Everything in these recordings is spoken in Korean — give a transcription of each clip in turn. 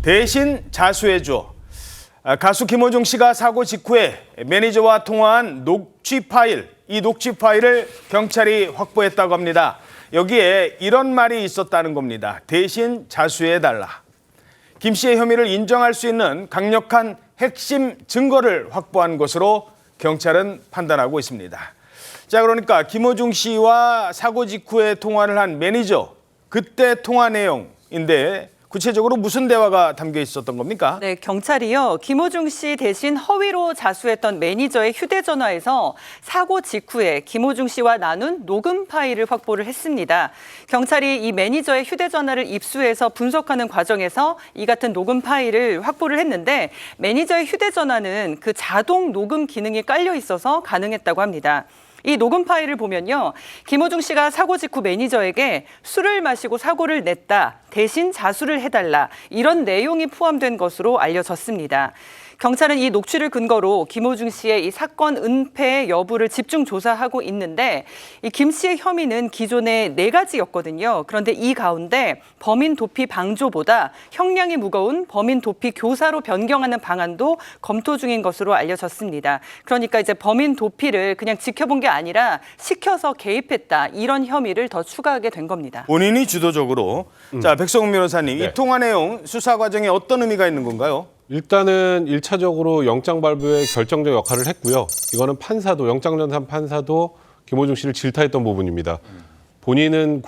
대신 자수해줘. 가수 김호중 씨가 사고 직후에 매니저와 통화한 녹취 파일, 이 녹취 파일을 경찰이 확보했다고 합니다. 여기에 이런 말이 있었다는 겁니다. 대신 자수해달라. 김 씨의 혐의를 인정할 수 있는 강력한 핵심 증거를 확보한 것으로 경찰은 판단하고 있습니다. 자, 그러니까 김호중 씨와 사고 직후에 통화를 한 매니저, 그때 통화 내용인데 구체적으로 무슨 대화가 담겨 있었던 겁니까? 네, 경찰이요. 김호중 씨 대신 허위로 자수했던 매니저의 휴대전화에서 사고 직후에 김호중 씨와 나눈 녹음 파일을 확보를 했습니다. 경찰이 이 매니저의 휴대전화를 입수해서 분석하는 과정에서 이 같은 녹음 파일을 확보를 했는데 매니저의 휴대전화는 그 자동 녹음 기능이 깔려 있어서 가능했다고 합니다. 이 녹음 파일을 보면요. 김호중 씨가 사고 직후 매니저에게 술을 마시고 사고를 냈다. 대신 자수를 해달라. 이런 내용이 포함된 것으로 알려졌습니다. 경찰은 이 녹취를 근거로 김호중 씨의 이 사건 은폐 여부를 집중 조사하고 있는데 이 김 씨의 혐의는 기존에 4가지였거든요. 그런데 이 가운데 범인 도피 방조보다 형량이 무거운 범인 도피 교사로 변경하는 방안도 검토 중인 것으로 알려졌습니다. 그러니까 이제 범인 도피를 그냥 지켜본 게 아니라 시켜서 개입했다. 이런 혐의를 더 추가하게 된 겁니다. 본인이 주도적으로. 자, 백성훈 변호사님, 이 통화 내용 수사 과정에 어떤 의미가 있는 건가요? 일단은 1차적으로 영장 발부에 결정적 역할을 했고요. 이거는 판사도, 영장전산 판사도 김호중 씨를 질타했던 부분입니다. 본인은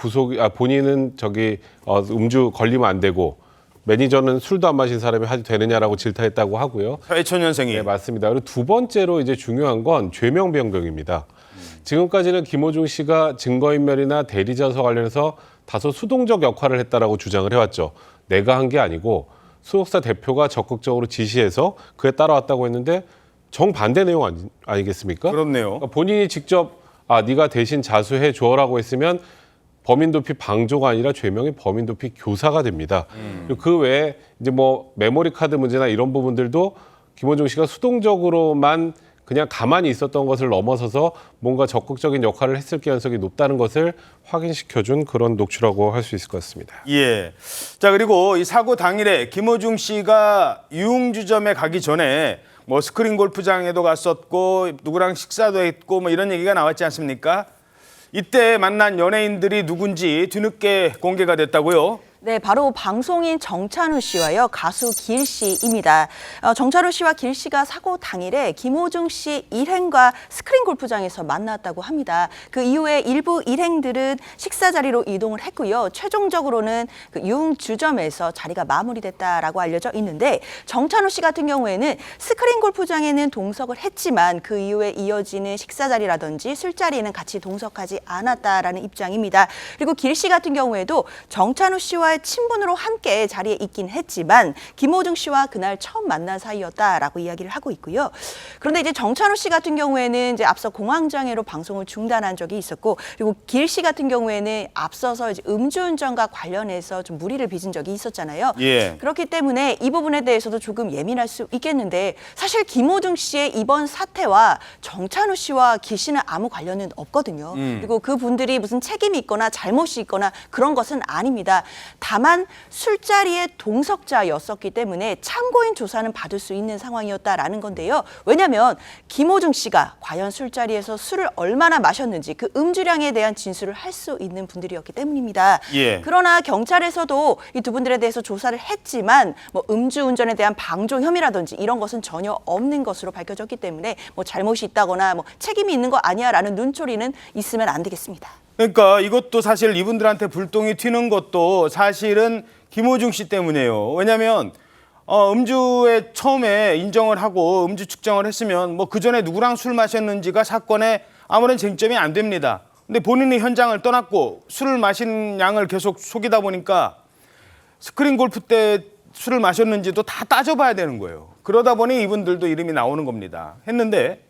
음주 걸리면 안 되고 매니저는 술도 안 마신 사람이 하도 되느냐라고 질타했다고 하고요. 사회초년생이. 네, 맞습니다. 그리고 두 번째로 이제 중요한 건 죄명 변경입니다. 지금까지는 김호중 씨가 증거인멸이나 대리자서 관련해서 다소 수동적 역할을 했다라고 주장을 해왔죠. 내가 한 게 아니고 소속사 대표가 적극적으로 지시해서 그에 따라왔다고 했는데 정반대 내용 아니겠습니까? 그렇네요. 그러니까 본인이 직접 네가 대신 자수해 줘라고 했으면 범인 도피 방조가 아니라 죄명이 범인 도피 교사가 됩니다. 그리고 그 외에 이제 뭐 메모리 카드 문제나 이런 부분들도 김호중 씨가 수동적으로만 그냥 가만히 있었던 것을 넘어서서 뭔가 적극적인 역할을 했을 가능성이 높다는 것을 확인시켜준 그런 녹취라고 할 수 있을 것 같습니다. 예. 자, 그리고 이 사고 당일에 김호중 씨가 유흥주점에 가기 전에 뭐 스크린 골프장에도 갔었고 누구랑 식사도 했고 뭐 이런 얘기가 나왔지 않습니까? 이때 만난 연예인들이 누군지 뒤늦게 공개가 됐다고요? 네, 바로 방송인 정찬우 씨와요, 가수 길 씨입니다. 정찬우 씨와 길 씨가 사고 당일에 김호중 씨 일행과 스크린 골프장에서 만났다고 합니다. 그 이후에 일부 일행들은 식사 자리로 이동을 했고요. 최종적으로는 그 유흥주점에서 자리가 마무리됐다라고 알려져 있는데 정찬우 씨 같은 경우에는 스크린 골프장에는 동석을 했지만 그 이후에 이어지는 식사 자리라든지 술자리에는 같이 동석하지 않았다라는 입장입니다. 그리고 길 씨 같은 경우에도 정찬우 씨와 친분으로 함께 자리에 있긴 했지만 김호중 씨와 그날 처음 만난 사이였다라고 이야기를 하고 있고요. 그런데 이제 정찬우 씨 같은 경우에는 이제 앞서 공황장애로 방송을 중단한 적이 있었고, 그리고 길 씨 같은 경우에는 앞서서 이제 음주운전과 관련해서 좀 무리를 빚은 적이 있었잖아요. 예. 그렇기 때문에 이 부분에 대해서도 조금 예민할 수 있겠는데 사실 김호중 씨의 이번 사태와 정찬우 씨와 길 씨는 아무 관련은 없거든요. 그리고 그분들이 무슨 책임이 있거나 잘못이 있거나 그런 것은 아닙니다. 다만 술자리의 동석자였었기 때문에 참고인 조사는 받을 수 있는 상황이었다라는 건데요. 왜냐하면 김호중 씨가 과연 술자리에서 술을 얼마나 마셨는지 그 음주량에 대한 진술을 할 수 있는 분들이었기 때문입니다. 예. 그러나 경찰에서도 이 두 분들에 대해서 조사를 했지만 뭐 음주운전에 대한 방조 혐의라든지 이런 것은 전혀 없는 것으로 밝혀졌기 때문에 뭐 잘못이 있다거나 뭐 책임이 있는 거 아니야라는 눈초리는 있으면 안 되겠습니다. 그러니까 이것도 사실 이분들한테 불똥이 튀는 것도 사실은 김호중 씨 때문이에요. 왜냐하면 음주에 처음에 인정을 하고 음주 측정을 했으면 뭐 그전에 누구랑 술 마셨는지가 사건에 아무런 쟁점이 안 됩니다. 근데 본인이 현장을 떠났고 술을 마신 양을 계속 속이다 보니까 스크린 골프 때 술을 마셨는지도 다 따져봐야 되는 거예요. 그러다 보니 이분들도 이름이 나오는 겁니다. 했는데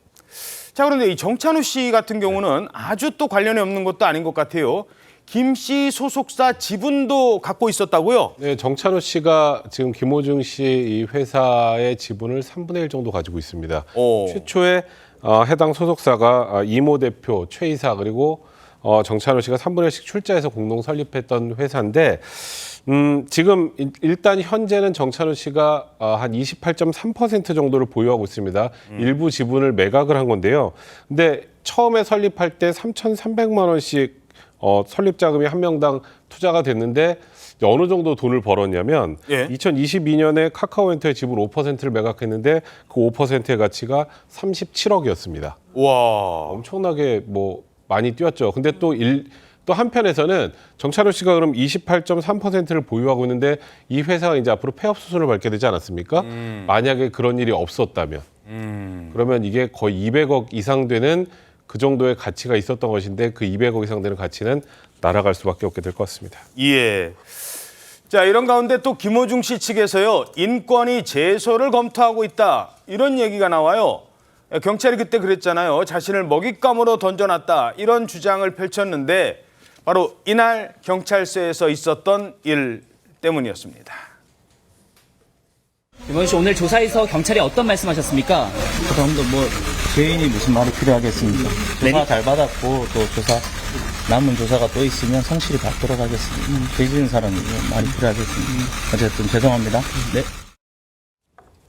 자, 그런데 이 정찬우 씨 같은 경우는 아주 또 관련이 없는 것도 아닌 것 같아요. 김 씨 소속사 지분도 갖고 있었다고요? 네, 정찬우 씨가 지금 김호중 씨 이 회사의 지분을 3분의 1 정도 가지고 있습니다. 최초에 해당 소속사가 이모 대표, 최 이사 그리고 정찬호 씨가 3분의 1씩 출자해서 공동 설립했던 회사인데 지금 일단 현재는 정찬호 씨가 한 28.3% 정도를 보유하고 있습니다. 일부 지분을 매각을 한 건데요. 근데 처음에 설립할 때 3,300만 원씩 설립 자금이 한 명당 투자가 됐는데 어느 정도 돈을 벌었냐면 2022년에 카카오엔터의 지분 5%를 매각했는데 그 5%의 가치가 37억이었습니다. 와. 엄청나게 많이 뛰었죠. 근데 또 한편에서는 정찬호 씨가 그럼 28.3%를 보유하고 있는데 이 회사가 이제 앞으로 폐업 수순을 밟게 되지 않았습니까? 만약에 그런 일이 없었다면 그러면 이게 거의 200억 이상 되는 그 정도의 가치가 있었던 것인데 그 200억 이상 되는 가치는 날아갈 수밖에 없게 될 것 같습니다. 예. 자, 이런 가운데 또 김호중 씨 측에서요, 인권위 제소를 검토하고 있다, 이런 얘기가 나와요. 경찰이 그때 그랬잖아요. 자신을 먹잇감으로 던져놨다, 이런 주장을 펼쳤는데 바로 이날 경찰서에서 있었던 일 때문이었습니다. 김원희 씨, 오늘 조사에서 경찰이 어떤 말씀하셨습니까? 그럼도 죄인이 무슨 말이 필요하겠습니까? 조사 잘 받았고 또 남은 조사가 또 있으면 성실히 받도록 하겠습니다. 죄 지은 사람이 말이 필요하겠습니다. 어쨌든 죄송합니다. 네.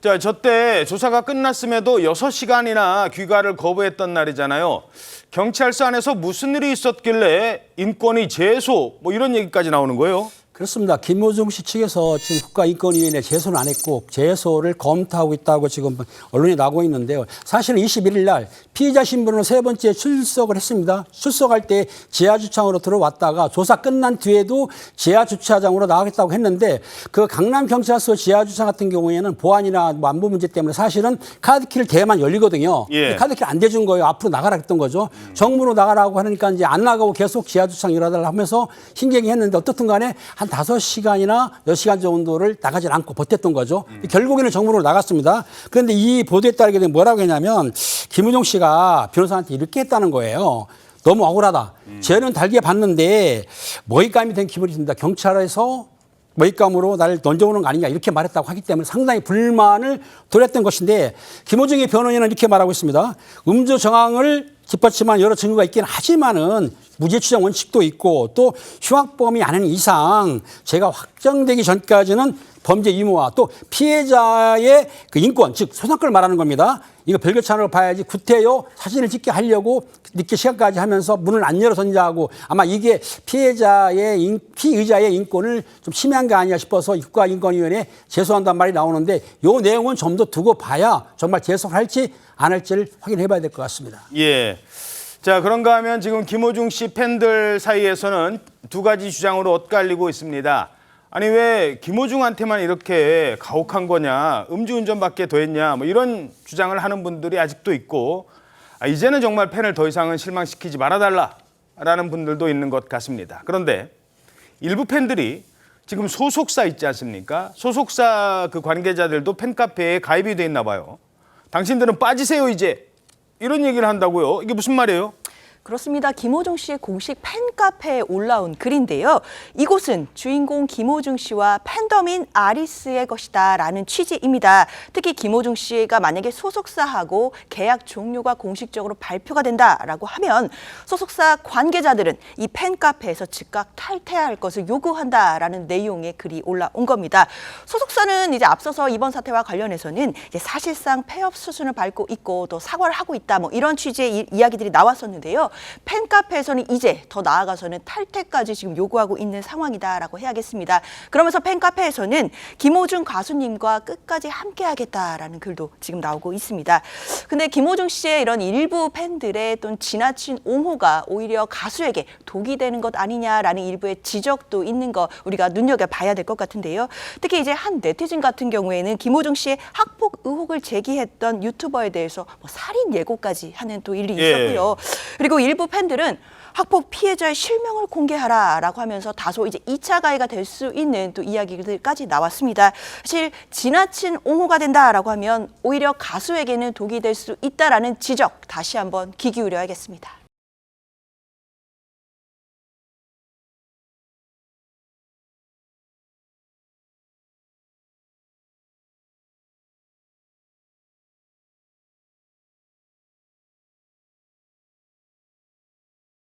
자, 저때 조사가 끝났음에도 6시간이나 귀가를 거부했던 날이잖아요. 경찰서 안에서 무슨 일이 있었길래 인권위 제소 이런 얘기까지 나오는 거예요? 그렇습니다. 김호중 씨 측에서 지금 국가인권위원회 제소는 안 했고 제소를 검토하고 있다고 지금 언론에 나오고 있는데요. 사실은 21일 날 피의자 신분으로 3번째 출석을 했습니다. 출석할 때 지하주차장으로 들어왔다가 조사 끝난 뒤에도 지하주차장으로 나가겠다고 했는데 그 강남경찰서 지하주차장 같은 경우에는 보안이나 안보 문제 때문에 사실은 카드키를 대야만 열리거든요. 예. 카드키를 안 대준 거예요. 앞으로 나가라 했던 거죠. 정문으로 나가라고 하니까 이제 안 나가고 계속 지하주차장 일하달라 하면서 힘쟁이 했는데 어떻든 간에 한 5시간이나 10시간 정도를 나가지 않고 버텼던 거죠. 결국에는 정문으로 나갔습니다. 그런데 이 보도에 따르게 되면 뭐라고 했냐면 김우중 씨가 변호사한테 이렇게 했다는 거예요. 너무 억울하다. 죄는 달게 봤는데 먹잇감이 된 기분이 듭니다. 경찰에서 먹잇감으로 나를 던져오는 거 아니냐 이렇게 말했다고 하기 때문에 상당히 불만을 토했던 것인데 김호중의 변호인은 이렇게 말하고 있습니다. 음주 정황을 뒷받침한 여러 증거가 있긴 하지만은 무죄 추정 원칙도 있고 또 흉악범이 아닌 이상 제가 확정되기 전까지는 범죄 유무와 또 피해자의 그 인권, 즉 소상권을 말하는 겁니다. 이거 별개차원으로 봐야지 구태여 사진을 찍게 하려고 늦게 시간까지 하면서 문을 안 열어선자 하고 아마 이게 피의자의 인권을 좀 침해한 게 아니냐 싶어서 국가인권위원회에 제소한단 말이 나오는데 이 내용은 좀 더 두고 봐야 정말 제소할지 안 할지를 확인해 봐야 될 것 같습니다. 예. 자, 그런가 하면 지금 김호중 씨 팬들 사이에서는 두 가지 주장으로 엇갈리고 있습니다. 아니 왜 김호중한테만 이렇게 가혹한 거냐, 음주운전밖에 더 했냐, 이런 주장을 하는 분들이 아직도 있고 이제는 정말 팬을 더 이상은 실망시키지 말아달라라는 분들도 있는 것 같습니다. 그런데 일부 팬들이 지금 소속사 있지 않습니까? 소속사 그 관계자들도 팬카페에 가입이 돼 있나 봐요. 당신들은 빠지세요 이제, 이런 얘기를 한다고요. 이게 무슨 말이에요? 그렇습니다. 김호중 씨의 공식 팬카페에 올라온 글인데요. 이곳은 주인공 김호중 씨와 팬덤인 아리스의 것이다 라는 취지입니다. 특히 김호중 씨가 만약에 소속사하고 계약 종료가 공식적으로 발표가 된다라고 하면 소속사 관계자들은 이 팬카페에서 즉각 탈퇴할 것을 요구한다라는 내용의 글이 올라온 겁니다. 소속사는 이제 앞서서 이번 사태와 관련해서는 이제 사실상 폐업 수순을 밟고 있고 또 사과를 하고 있다 이런 취지의 이야기들이 나왔었는데요. 팬카페에서는 이제 더 나아가서는 탈퇴까지 지금 요구하고 있는 상황이다라고 해야겠습니다. 그러면서 팬카페에서는 김호중 가수님과 끝까지 함께하겠다라는 글도 지금 나오고 있습니다. 근데 김호중 씨의 이런 일부 팬들의 또 지나친 옹호가 오히려 가수에게 독이 되는 것 아니냐라는 일부의 지적도 있는 거 우리가 눈여겨봐야 될 것 같은데요. 특히 이제 한 네티즌 같은 경우에는 김호중 씨의 학폭 의혹을 제기했던 유튜버에 대해서 살인 예고까지 하는 또 일이 있었고요. 그리고 일부 팬들은 학폭 피해자의 실명을 공개하라라고 하면서 다소 이제 2차 가해가 될 수 있는 또 이야기들까지 나왔습니다. 사실 지나친 옹호가 된다라고 하면 오히려 가수에게는 독이 될 수 있다라는 지적 다시 한번 귀 기울여야겠습니다.